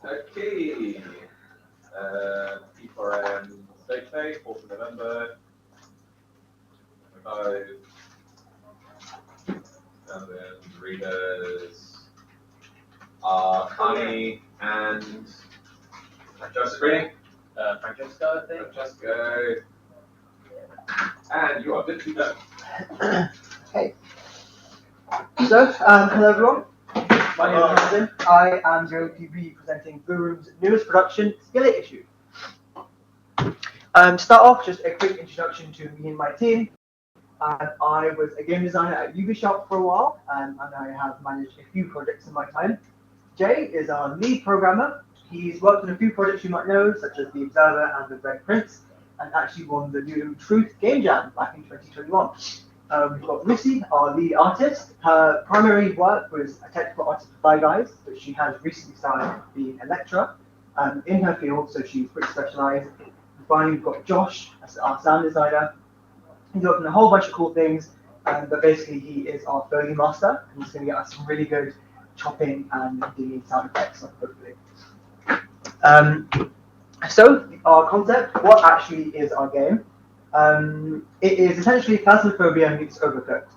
Okay. P4M State Day, 4th of November. 25. And then readers are Connie and Francesca. Francesca, I think. Francesca. And you are good to go. Hey. So, hello everyone. My name is Hamilton. I am going to be presenting Blue Room's newest production, Skillet issue. To start off, just a quick introduction to me and my team. I was a game designer at Ubisoft for a while, and I have managed a few projects in my time. Jay is our lead programmer. He's worked on a few projects you might know, such as The Observer and The Red Prince, and actually won the New Truth Game Jam back in 2021. We've got Lucy, our lead artist. Her primary work was a technical artist for Five Guys, but she has recently started being a lecturer in her field, so she's pretty specialised. And finally, we've got Josh, as our sound designer. He's worked on a whole bunch of cool things, but basically he is our Foley master, and he's going to get us some really good chopping and dinging sound effects, hopefully. So, our concept, what actually is our game? It is essentially Phasmophobia meets Overcooked.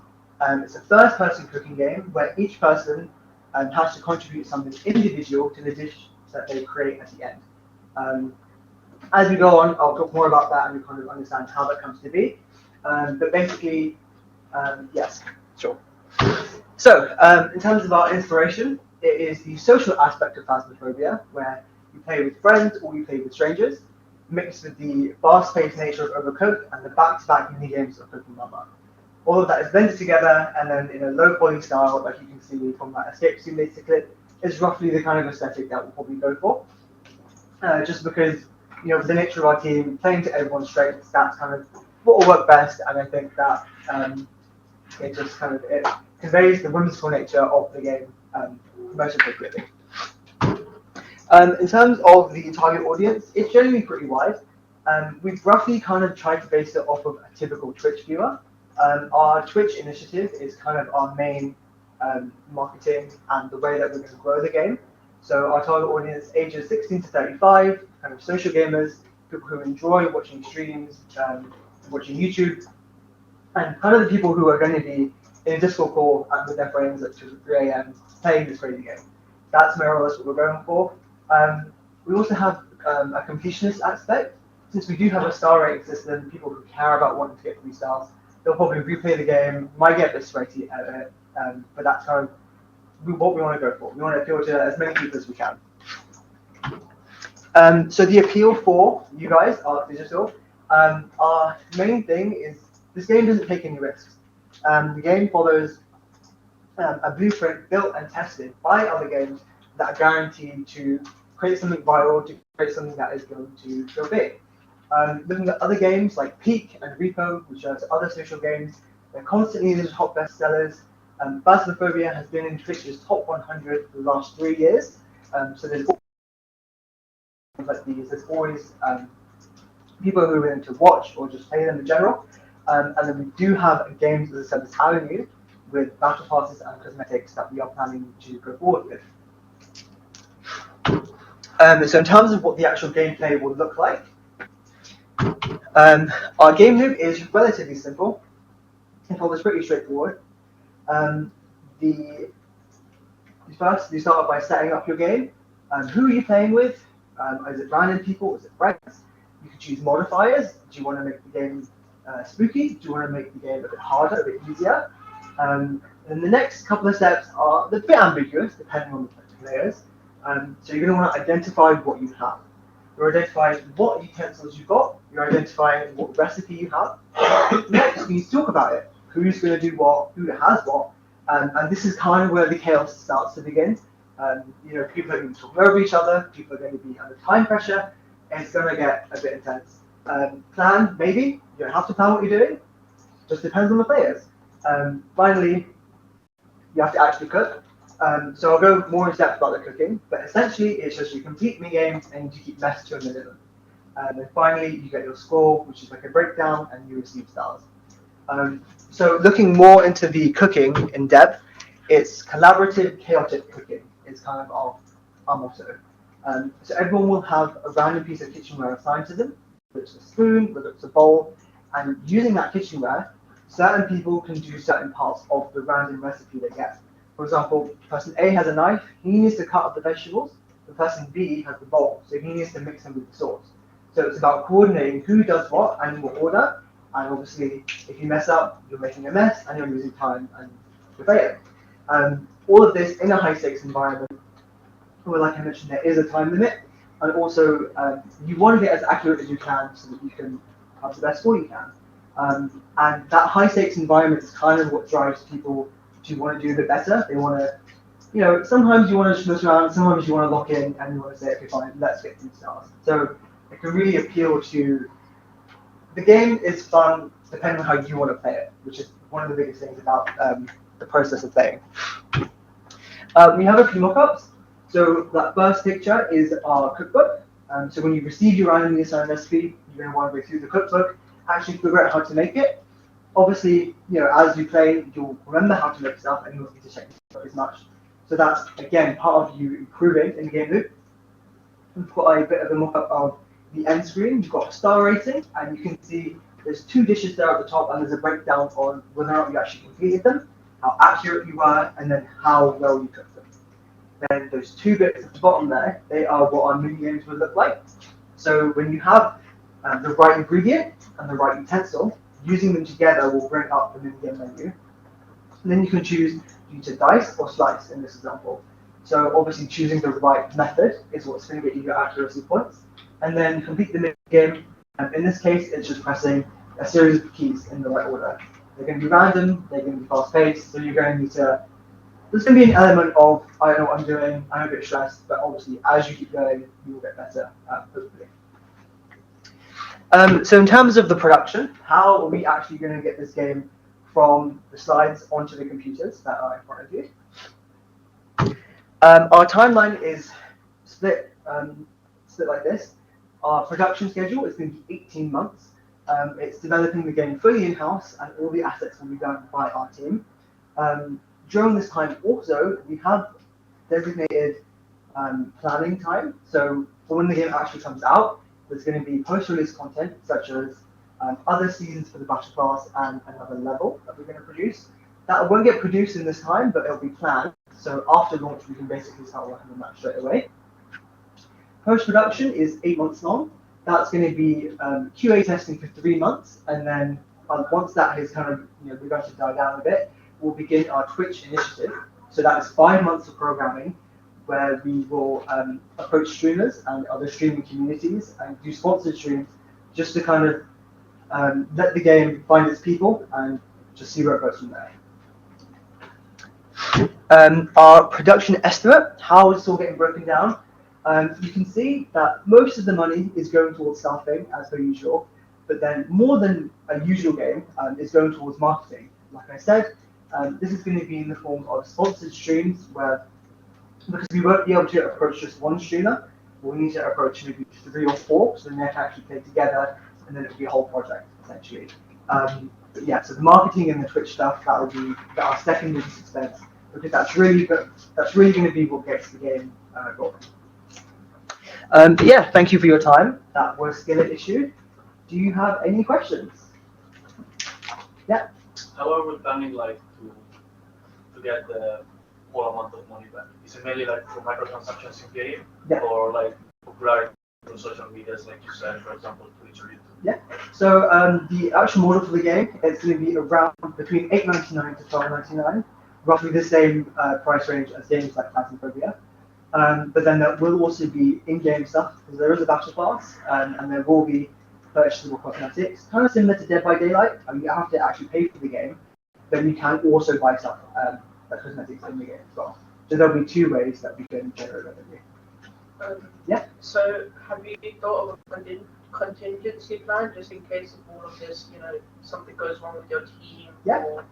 It's a first-person cooking game where each person has to contribute something individual to the dish that they create at the end. As we go on, I'll talk more about that and we kind of understand how that comes to be. But basically, yes, sure. So, in terms of our inspiration, it is the social aspect of Phasmophobia, where you play with friends or you play with strangers, mixed with the fast-paced nature of Overcooked and the back-to-back mini-games of Cooking Mama. All of that is blended together, and then in a low-poly style, like you can see from that Escape Simulator clip, is roughly the kind of aesthetic that we'll probably go for. Just because, you know, with the nature of our team, playing to everyone's strengths, that's kind of what will work best, and I think that it just kind of it conveys the whimsical nature of the game most appropriately. In terms of the target audience, it's generally pretty wide. We've roughly kind of tried to base it off of a typical Twitch viewer. Our Twitch initiative is kind of our main marketing and the way that we're going to grow the game. So our target audience ages 16 to 35, kind of social gamers, people who enjoy watching streams, watching YouTube, and kind of the people who are going to be in a Discord call with their friends at 2 or 3 a.m. playing this crazy game. That's more or less what we're going for. We also have a completionist aspect. Since we do have a star rating system, people who care about wanting to get 3 stars, they'll probably replay the game, might get frustrated at it, but that's kind of what we want to go for. We want to appeal to as many people as we can. So the appeal for you guys, Art Digital, our main thing is this game doesn't take any risks. The game follows a blueprint built and tested by other games that are guaranteed to create something viral, to create something that is going to go big. Looking at other games like Peak and Repo, which are other social games, they're constantly the top bestsellers. Phasmophobia has been in Twitch's top 100 for the last 3 years. So there's like these. There's always people who are willing to watch or just play them in general. And then we do have a games as a service avenue with battle passes and cosmetics that we are planning to go forward with. So in terms of what the actual gameplay will look like, our game loop is relatively simple. It follows pretty straightforward. First, you start off by setting up your game. Who are you playing with? Is it random people? Is it friends? You can choose modifiers. Do you want to make the game spooky? Do you want to make the game a bit harder, a bit easier? And the next couple of steps are a bit ambiguous, depending on the players. So you're going to want to identify what you have. You're identifying what utensils you've got. You're identifying what recipe you have. Next, you need to talk about it. Who's going to do what? Who has what? And this is kind of where the chaos starts to begin. You know, people are going to talk over each other. People are going to be under time pressure. And it's going to get a bit intense. Plan, maybe. You don't have to plan what you're doing. Just depends on the players. Finally, you have to actually cook. So I'll go more in depth about the cooking, but essentially it's just you complete mini-games and you keep mess to a minimum. And then finally you get your score, which is like a breakdown, and you receive stars. So looking more into the cooking in depth, it's collaborative, chaotic cooking is kind of our motto. So everyone will have a random piece of kitchenware assigned to them, whether it's a spoon, whether it's a bowl, and using that kitchenware, certain people can do certain parts of the random recipe they get. For example, person A has a knife, he needs to cut up the vegetables. The person B has the bowl, so he needs to mix them with the sauce. So it's about coordinating who does what and in what order. And obviously, if you mess up, you're making a mess and you're losing time and you're failing. All of this in a high stakes environment, where, like I mentioned, there is a time limit, and also you want to get as accurate as you can so that you can have the best score you can. And that high stakes environment is kind of what drives people to want to do a bit better. They want to, sometimes you want to just mess around, sometimes you want to lock in and you want to say, okay, fine, let's get 2 stars. So it can really appeal to, the game is fun depending on how you want to play it, which is one of the biggest things about the process of playing. We have a few mock-ups. So that first picture is our cookbook. So when you receive your randomly assigned recipe, you're going to want to go through the cookbook, actually figure out how to make it. Obviously, as you play, you'll remember how to make stuff and you won't need to check as much. So that's, again, part of you improving in the game loop. We've got a bit of a mock-up of the end screen. You've got a star rating, and you can see there's 2 dishes there at the top, and there's a breakdown on whether or not you actually completed them, how accurate you were, and then how well you cooked them. Then those 2 bits at the bottom there, they are what our mini games would look like. So when you have the right ingredient and the right utensil, using them together will bring up the mini game menu. And then you can choose to dice or slice in this example. So obviously choosing the right method is what's going to get you your accuracy points. And then complete the mini game. And in this case, it's just pressing a series of keys in the right order. They're going to be random, they're going to be fast-paced, so you're going to need to. There's going to be an element of, I don't know what I'm doing, I'm a bit stressed, but obviously as you keep going, you will get better, hopefully. So in terms of the production, how are we actually going to get this game from the slides onto the computers that are in front of you? Our timeline is split like this. Our production schedule is going to be 18 months. It's developing the game fully in-house, and all the assets will be done by our team. During this time also, we have designated planning time. So for when the game actually comes out, there's going to be post-release content, such as other seasons for the Battle Pass and another level that we're going to produce. That won't get produced in this time, but it'll be planned. So after launch, we can basically start working on that straight away. Post-production is 8 months long. That's going to be QA testing for 3 months, and then once that has kind of begun to die down a bit, we'll begin our Twitch initiative. So that is 5 months of programming, where we will approach streamers and other streaming communities and do sponsored streams, just to kind of let the game find its people and just see where it goes from there. Our production estimate, how it's all getting broken down. You can see that most of the money is going towards staffing, as per usual, but then more than a usual game is going towards marketing. Like I said, this is going to be in the form of sponsored streams, where, because we won't be able to approach just one streamer, we'll need to approach maybe 3 or 4, so then they can actually play together, and then it'll be a whole project, essentially. But yeah, so the marketing and the Twitch stuff, that will be our second biggest expense, because that's really going to be what gets the game going. But yeah, thank you for your time. That was Skillet issued. Do you have any questions? Yeah. How are we planning to get the whole amount of money back? Is it mainly for microtransactions in game, or popularity through social medias, like you said, for example, Twitch or YouTube? Yeah. So the actual model for the game is going to be around between $8.99 to $12.99, roughly the same price range as games like Phasmophobia. But then there will also be in-game stuff, because there is a battle pass, and there will be purchasable cosmetics, kind of similar to Dead by Daylight. You have to actually pay for the game, but you can also buy stuff, like cosmetics in the game as well. So there'll be 2 ways that we can generate revenue. Yeah. So have you thought of a contingency plan, just in case of all of this, something goes wrong with your team? Yeah. Or,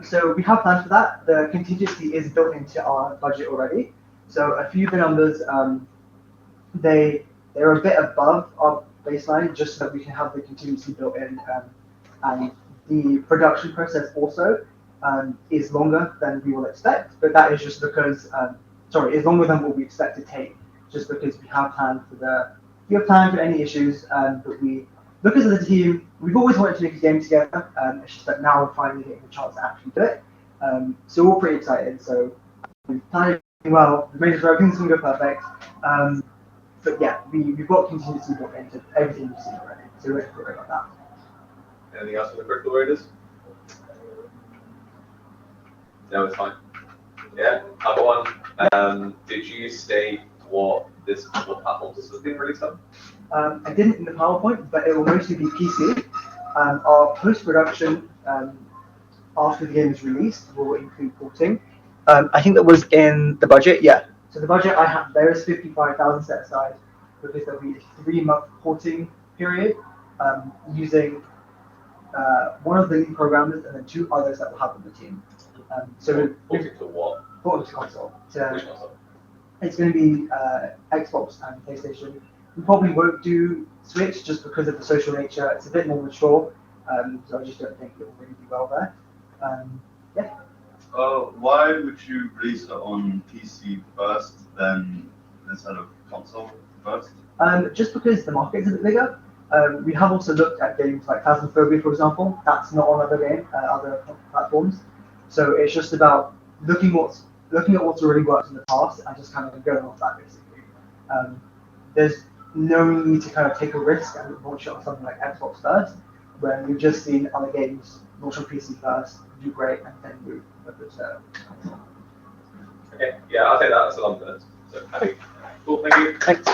So we have plans for that. The contingency is built into our budget already. So a few of the numbers, they're a bit above our baseline, just so that we can have the contingency built in. And the production process also is longer than we will expect, but that is just because, is longer than what we expect to take, just because we have planned for any issues, but because of the team, we've always wanted to make a game together. It's just that now we're finally getting the chance to actually do it. So we're all pretty excited. So we've planned it well. We've made sure everything's going to go perfect. But yeah, we've got contingency built into everything you've seen already. So we're great about that. Anything else from the Critical Raiders? No, it's fine. Yeah, I've got one. Did you state what platforms this was being released on? I didn't in the PowerPoint, but it will mostly be PC. Our post-production after the game is released will include porting. I think that was in the budget, yeah. So the budget I have there is 55,000 set aside because there'll be a 3-month porting period using one of the lead programmers and then 2 others that will help with the team. Porting to what? Porting to console. Which console? It's going to be Xbox and PlayStation. We probably won't do Switch just because of the social nature. It's a bit more mature, so I just don't think it will really do well there. Yeah. Why would you release it on PC first, then instead of console first? Just because the market's a bit bigger. We have also looked at games like Phasmophobia, for example. That's not on other platforms. So it's just about looking at what's already worked in the past and just kind of going off that basically. There's no need to kind of take a risk and launch it on something like Xbox first, when we've just seen other games launch on PC first, do great, and then move over to console. Okay, yeah, I'll take that as a long term. So happy. Cool, thank you. Thanks.